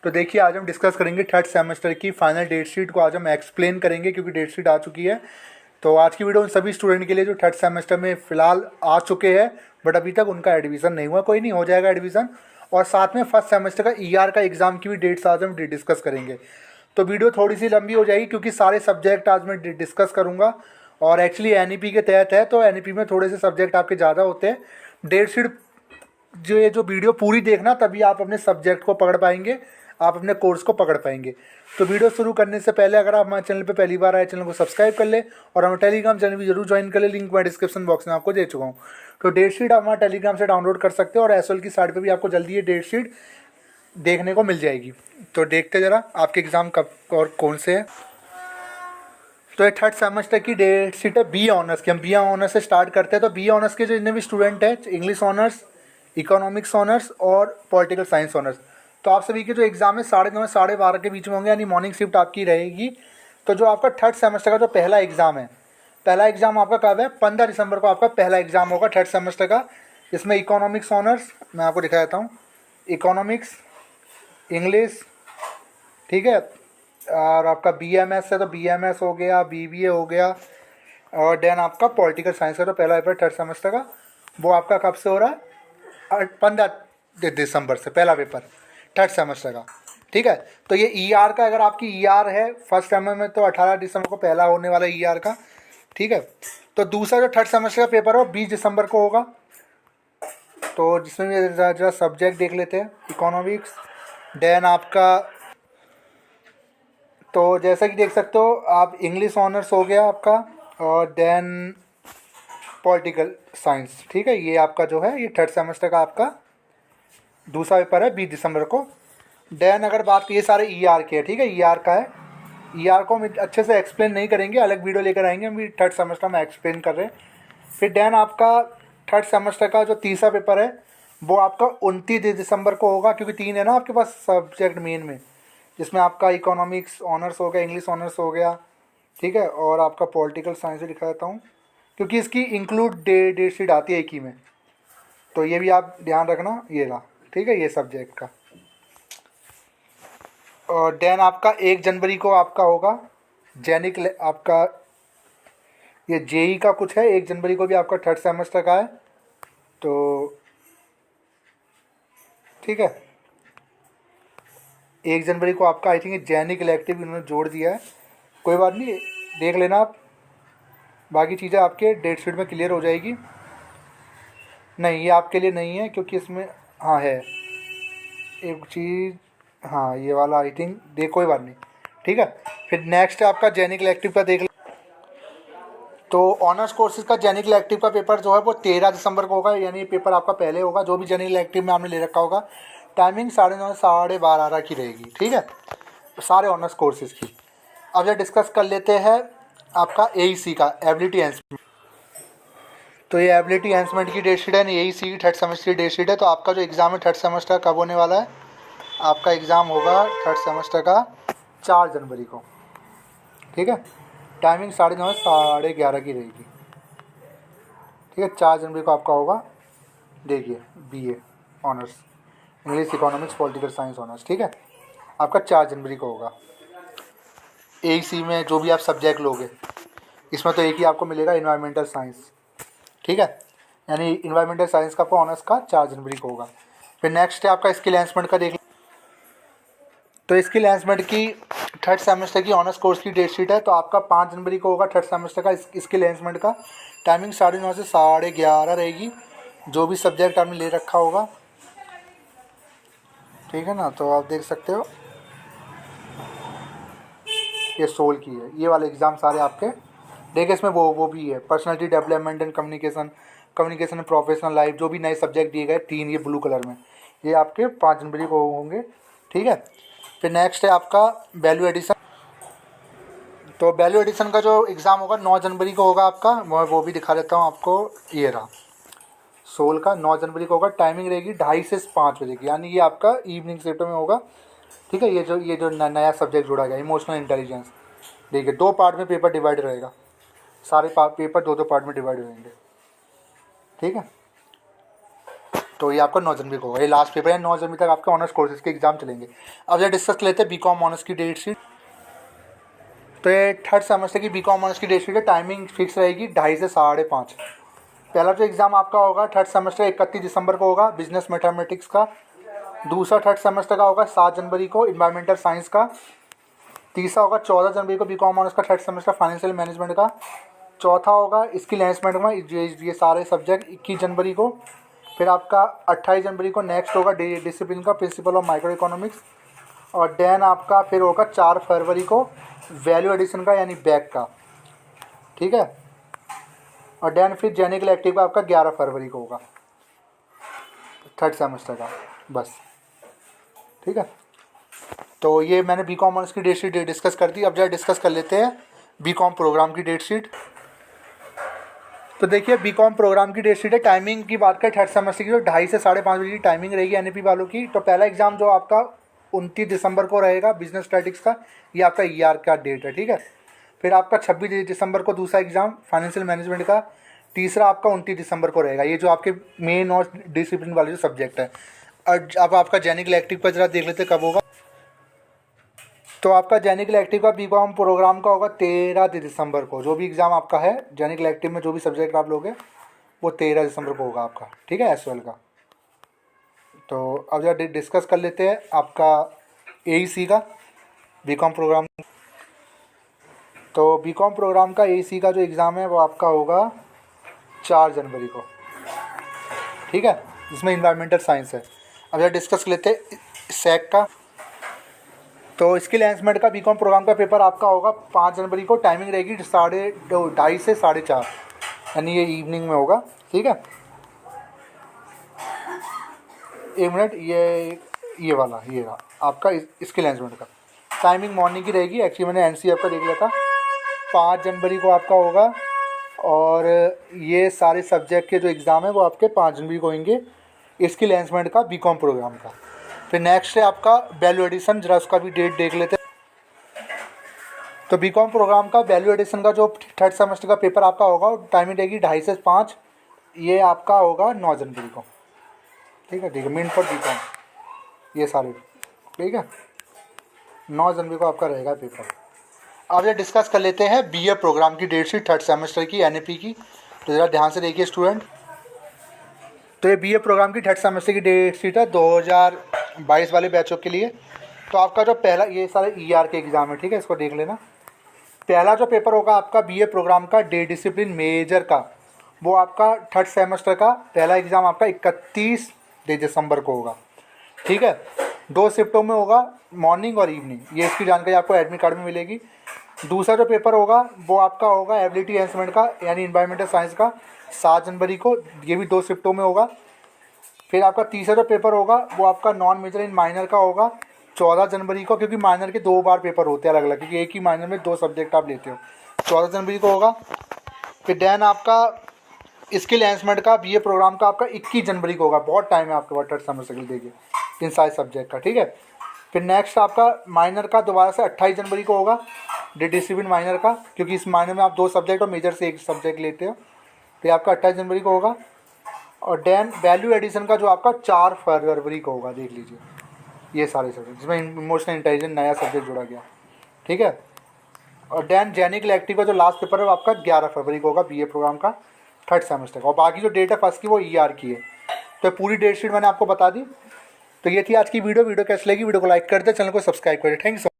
तो देखिए आज हम डिस्कस करेंगे थर्ड सेमेस्टर की फाइनल डेट शीट को। आज हम एक्सप्लेन करेंगे क्योंकि डेट शीट आ चुकी है। तो आज की वीडियो उन सभी स्टूडेंट के लिए जो थर्ड सेमेस्टर में फ़िलहाल आ चुके हैं बट अभी तक उनका एडमिशन नहीं हुआ। कोई नहीं, हो जाएगा एडमिशन। और साथ में फर्स्ट सेमेस्टर का ईआर का एग्ज़ाम की भी डेट्स आज हम डिस्कस करेंगे। तो वीडियो थोड़ी सी लंबी हो जाएगी क्योंकि सारे सब्जेक्ट आज मैं डिस्कस करूँगा। और एक्चुअली एनईपी के तहत है तो एनईपी में थोड़े से सब्जेक्ट आपके ज़्यादा होते हैं। डेट शीट जो वीडियो पूरी देखना, तभी आप अपने सब्जेक्ट को पकड़ पाएंगे, आप अपने कोर्स को पकड़ पाएंगे। तो वीडियो शुरू करने से पहले अगर आप हमारे चैनल पे पहली बार आए, चैनल को सब्सक्राइब कर ले और हमारे टेलीग्राम चैनल भी जरूर ज्वाइन कर ले। लिंक मैं डिस्क्रिप्शन बॉक्स में आपको दे चुका हूँ। तो डेट शीट आप हमारे टेलीग्राम से डाउनलोड कर सकते हो और एसएल की साइट पर भी आपको जल्दी ये डेट शीट देखने को मिल जाएगी। तो देखते ज़रा आपके एग्ज़ाम कब और कौन से है। तो ये थर्ड सेमेस्टर की डेट शीट है बी ऑनर्स की। हम बी ऑनर्स से स्टार्ट करते हैं। तो बी ऑनर्स के जो जितने भी स्टूडेंट हैं, इंग्लिश ऑनर्स, इकोनॉमिक्स ऑनर्स और पॉलिटिकल साइंस ऑनर्स, तो आप सभी के जो एग्ज़ाम है 9:30 से 12:30 के बीच में होंगे, यानी मॉर्निंग शिफ्ट आपकी रहेगी। तो जो आपका थर्ड सेमेस्टर का जो पहला एग्ज़ाम है, पहला एग्ज़ाम आपका कब है? 15 दिसंबर को आपका पहला एग्ज़ाम होगा थर्ड सेमेस्टर का। इसमें इकोनॉमिक्स ऑनर्स मैं आपको दिखा देता हूँ, इकोनॉमिक्स, इंग्लिश, ठीक है, और आपका बीएमएस है तो बीएमएस हो गया, बीबीए हो गया, और देन आपका पॉलिटिकल साइंस का जो पहला पेपर थर्ड सेमेस्टर का वो आपका कब से हो रहा है? 15 दिसंबर से पहला पेपर थर्ड सेमेस्टर का, ठीक है। तो ये ईआर का, अगर आपकी ईआर है फर्स्ट सेमेस्टर में तो 18 दिसंबर को पहला होने वाला ईआर का, ठीक है। तो दूसरा जो थर्ड सेमेस्टर का पेपर है वो 20 दिसंबर को होगा। तो जिसमें जरा सब्जेक्ट देख लेते हैं, इकोनॉमिक्स, देन आपका, तो जैसा कि देख सकते हो आप, इंग्लिश ऑनर्स हो गया आपका, और देन पॉलिटिकल साइंस, ठीक है। ये आपका जो है ये थर्ड सेमेस्टर का आपका दूसरा पेपर है 20 दिसंबर को। देन अगर बात, ये सारे ईआर के है, ठीक है, ईआर का है। ईआर को हम अच्छे से एक्सप्लेन नहीं करेंगे, अलग वीडियो लेकर आएंगे, हम भी थर्ड सेमेस्टर में एक्सप्लेन कर रहे हैं। फिर देन आपका थर्ड सेमेस्टर का जो तीसरा पेपर है वो आपका 29 दिसंबर को होगा, क्योंकि 3 है ना आपके पास सब्जेक्ट मेन में, जिसमें आपका इकोनॉमिक्स ऑनर्स हो गया, इंग्लिश ऑनर्स हो गया, ठीक है, और आपका पॉलिटिकल साइंस भी दिखा देता हूँ क्योंकि इसकी इंक्लूड डेट शीट आती है एक ही में। तो ये भी आप ध्यान रखना, ये रहा, ठीक है, ये सब्जेक्ट का। और देन आपका 1 जनवरी को आपका होगा जैनिक, आपका ये जेई का कुछ है, 1 जनवरी को भी आपका थर्ड सेमेस्टर का है। तो ठीक है, 1 जनवरी को आपका आई थिंक जैनिक इलेक्टिव इन्होंने जोड़ दिया है, कोई बात नहीं, देख लेना आप, बाकी चीज़ें आपके डेट शीट में क्लियर हो जाएगी। नहीं, ये आपके लिए नहीं है क्योंकि इसमें हाँ है एक चीज़, हाँ ये वाला आई थिंक, देख, कोई बात नहीं, ठीक है। फिर नेक्स्ट है आपका जैनिक इलेक्टिव का, देख। तो ऑनर्स कोर्सेज का जैनिक इलेक्टिव का पेपर जो है वो 13 दिसंबर को होगा, यानी ये पेपर आपका पहले होगा। जो भी जैनिक इलेक्टिव में आपने ले रखा होगा, टाइमिंग 9:30 से 12:30 की रहेगी, ठीक है, सारे ऑनर्स कोर्सेज की। अब जब डिस्कस कर लेते हैं आपका एईसी का, एबिलिटी एनहांसमेंट। तो ये एबिलिटी एनहांसमेंट की डेट शीट है, एईसी की थर्ड सेमेस्टर की डेट शीट है। तो आपका जो एग्ज़ाम है थर्ड सेमेस्टर कब होने वाला है? आपका एग्ज़ाम होगा थर्ड सेमेस्टर का 4 जनवरी को, ठीक है, टाइमिंग 9:30 से 11:30 की रहेगी, ठीक है। 4 जनवरी को आपका होगा, देखिए, BA honours, English, economics, political science honours, ठीक है, आपका 4 जनवरी को होगा। एईसी में जो भी आप सब्जेक्ट लोगे, इसमें तो एक ही आपको मिलेगा, इन्वायरमेंटल साइंस, ठीक है, यानी इन्वायरमेंटल साइंस का आपको ऑनर्स का 4 जनवरी को होगा। फिर नेक्स्ट है आपका स्किल एनहांसमेंट का, देख। तो स्किल एनहांसमेंट की थर्ड सेमेस्टर की ऑनर्स कोर्स की डेट शीट है। तो आपका 5 जनवरी को होगा थर्ड सेमेस्टर का स्किल एनहांसमेंट का, टाइमिंग 9:30 से 11:30 रहेगी, जो भी सब्जेक्ट आपने ले रखा होगा, ठीक है ना। तो आप देख सकते हो ये 16 की है, ये वाले एग्ज़ाम सारे आपके। देखिए इसमें वो भी है, personality development and communication, communication and professional life, जो भी नए सब्जेक्ट दिए गए 3, ये ब्लू कलर में, ये आपके 5 जनवरी को होंगे, ठीक है। फिर नेक्स्ट है आपका वैल्यू एडिशन। तो वैल्यू एडिशन का जो एग्ज़ाम होगा 9 जनवरी को होगा आपका, मैं वो भी दिखा देता हूँ आपको, ये रहा 16 का, 9 जनवरी को होगा, टाइमिंग रहेगी 2:30 से 5 बजे की, यानी ये आपका इवनिंग शिफ्ट में होगा, ठीक है। ये जो नया सब्जेक्ट जोड़ा गया, इमोशनल इंटेलिजेंस, देखिए 2 पार्ट में पेपर डिवाइड रहेगा, सारे पेपर 2-2 पार्ट में डिवाइड रहेंगे, ठीक है। तो ये आपका 9 जनवरी को होगा, ये लास्ट पेपर है। 9 जनवरी तक आपके ऑनर्स कोर्सेज के एग्जाम चलेंगे। अब जब डिस्कस कर लेते हैं बीकॉम ऑनर्स की डेट शीट। तो ये थर्ड सेमेस्टर की बीकॉम ऑनर्स की डेट शीट है। टाइमिंग फिक्स रहेगी 2:30 से 5:30। पहला जो एग्ज़ाम आपका होगा थर्ड सेमेस्टर 31 दिसंबर को होगा बिजनेस मैथमेटिक्स का। दूसरा थर्ड सेमेस्टर का होगा 7 जनवरी को इन्वायरमेंटल साइंस का। तीसरा होगा 14 जनवरी को बीकॉम ऑनर्स का थर्ड सेमेस्टर फाइनेंशियल मैनेजमेंट का। चौथा होगा स्किल एनहांसमेंट में ये सारे सब्जेक्ट 21 जनवरी को। फिर आपका 28 जनवरी को नेक्स्ट होगा डिसिप्लिन का प्रिंसिपल ऑफ माइक्रो इकोनॉमिक्स। और देन आपका फिर होगा 4 फरवरी को वैल्यू एडिशन का यानी बैक का, ठीक है। और देन फिर जेनिकल एक्टिव का आपका 11 फरवरी को होगा थर्ड सेमेस्टर का, बस, ठीक है। तो ये मैंने बीकॉम ऑनर्स की डेट शीट डिस्कस कर दी। अब जरा डिस्कस कर लेते हैं बीकॉम प्रोग्राम की डेट शीट। तो देखिए बीकॉम प्रोग्राम की डेट शीट है। टाइमिंग की बात करें थर्ड सेमेस्टर की तो 2:30 से 5:30 बजे की टाइमिंग रहेगी एनईपी वालों की। तो पहला एग्जाम जो आपका 29 दिसंबर को रहेगा बिजनेस स्टैटिक्स का, ये आपका ईआर का डेट है, ठीक है। फिर आपका 26 दिसंबर को दूसरा एग्जाम फाइनेंशियल मैनेजमेंट का। तीसरा आपका 29 दिसंबर को रहेगा, ये जो आपके मेन और डिसिप्लिन वाले जो सब्जेक्ट है। और अब आपका जेनिकल एक्टिव पर जरा देख लेते कब होगा। तो आपका जेनिकल एक्टिव का बीकॉम प्रोग्राम का होगा 13 दिसंबर को। जो भी एग्ज़ाम आपका है जेनिकल एक्टिव में जो भी सब्जेक्ट आप लोगे वो 13 दिसंबर को होगा आपका, ठीक है, एसवाल का। तो अब जरा डिस्कस कर लेते हैं आपका एईसी का बीकॉम प्रोग्राम। तो बीकॉम प्रोग्राम का एईसी का जो एग्ज़ाम है वो आपका होगा 4 जनवरी को, ठीक है, जिसमें इन्वायरमेंटल साइंस है। अब जरा डिस्कस कर लेते हैं सैक का। तो स्किल एनहांसमेंट का बीकॉम प्रोग्राम का पेपर आपका होगा 5 जनवरी को। टाइमिंग रहेगी 2:30 से 4:30, यानी ये इवनिंग में होगा, ठीक है। एक मिनट, ये वाला ये रहा आपका स्किल एनहांसमेंट का। टाइमिंग मॉर्निंग की रहेगी। एक्चुअली मैंने एनसीएफ का देख लिया था। 5 जनवरी को आपका होगा। और ये सारे सब्जेक्ट के जो एग्ज़ाम है वो आपके 5 जनवरी को होंगे स्किल एनहांसमेंट का बीकॉम प्रोग्राम का। फिर नेक्स्ट है आपका वैल्यू एडिशन, जरा उसका भी डेट देख लेते हैं। तो बीकॉम प्रोग्राम का वैल्यू एडिशन का जो थर्ड सेमेस्टर का पेपर आपका होगा टाइमिंग रहेगी 2:30 से 5। ये आपका होगा 9 जनवरी को, ठीक है, ठीक है, मीन फॉर बीकॉम ये सारे, ठीक है। 9 जनवरी को आपका रहेगा पेपर। अब ये डिस्कस कर लेते हैं बीए प्रोग्राम की डेट शीट थर्ड सेमेस्टर की एनईपी की। तो ज़रा ध्यान से देखिए स्टूडेंट। तो ये बीए प्रोग्राम की थर्ड सेमेस्टर की डेट शीट है 2022 वाले बैचों के लिए। तो आपका जो पहला, ये सारे ईआर के एग्ज़ाम है, ठीक है, इसको देख लेना। पहला जो पेपर होगा आपका बीए प्रोग्राम का डिसिप्लिन मेजर का, वो आपका थर्ड सेमेस्टर का पहला एग्ज़ाम आपका 31 दिसंबर को होगा, ठीक है। 2 शिफ्टों में होगा, मॉर्निंग और इवनिंग। ये इसकी जानकारी आपको एडमिट कार्ड में मिलेगी। दूसरा जो पेपर होगा वो आपका होगा एबिलिटी एनहांसमेंट का यानी इन्वायरमेंटल साइंस का 7 जनवरी को। ये भी 2 शिफ्टों में होगा। फिर आपका तीसरा जो पेपर होगा वो आपका नॉन मेजर इन माइनर का होगा 14 जनवरी को, क्योंकि माइनर के 2 बार पेपर होते हैं अलग अलग, क्योंकि एक ही माइनर में 2 सब्जेक्ट आप लेते हो। 14 जनवरी को होगा। फिर देन आपका स्किल एनहांसमेंट का बीए प्रोग्राम का आपका 21 जनवरी को होगा। बहुत टाइम है आपके पास थर्ड सेमेस्टर के लिए, देखिए, इन सारे सब्जेक्ट का, ठीक है। फिर नेक्स्ट आपका माइनर का दोबारा से 28 जनवरी को होगा डिसिप्लिन माइनर का, क्योंकि इस माइनर में आप 2 सब्जेक्ट और मेजर से 1 सब्जेक्ट लेते हो। तो ये आपका 28 जनवरी को होगा। और देन वैल्यू एडिशन का जो आपका 4 फरवरी को होगा, देख लीजिए, ये सारे सब्जेक्ट जिसमें इमोशनल इंटेलिजेंस नया सब्जेक्ट जोड़ा गया, ठीक है। और देन जेनिकल एक्टिव का जो लास्ट पेपर है वो आपका 11 फरवरी को होगा बीए प्रोग्राम का थर्ड सेमेस्टर का। और बाकी जो डेट है फर्स्ट की वो ईआर की है। तो पूरी डेट शीट मैंने आपको बता दी। तो ये थी आज की वीडियो कैसी लगी, वीडियो को लाइक कर दे, चैनल को सब्सक्राइब कर दे। Thank you.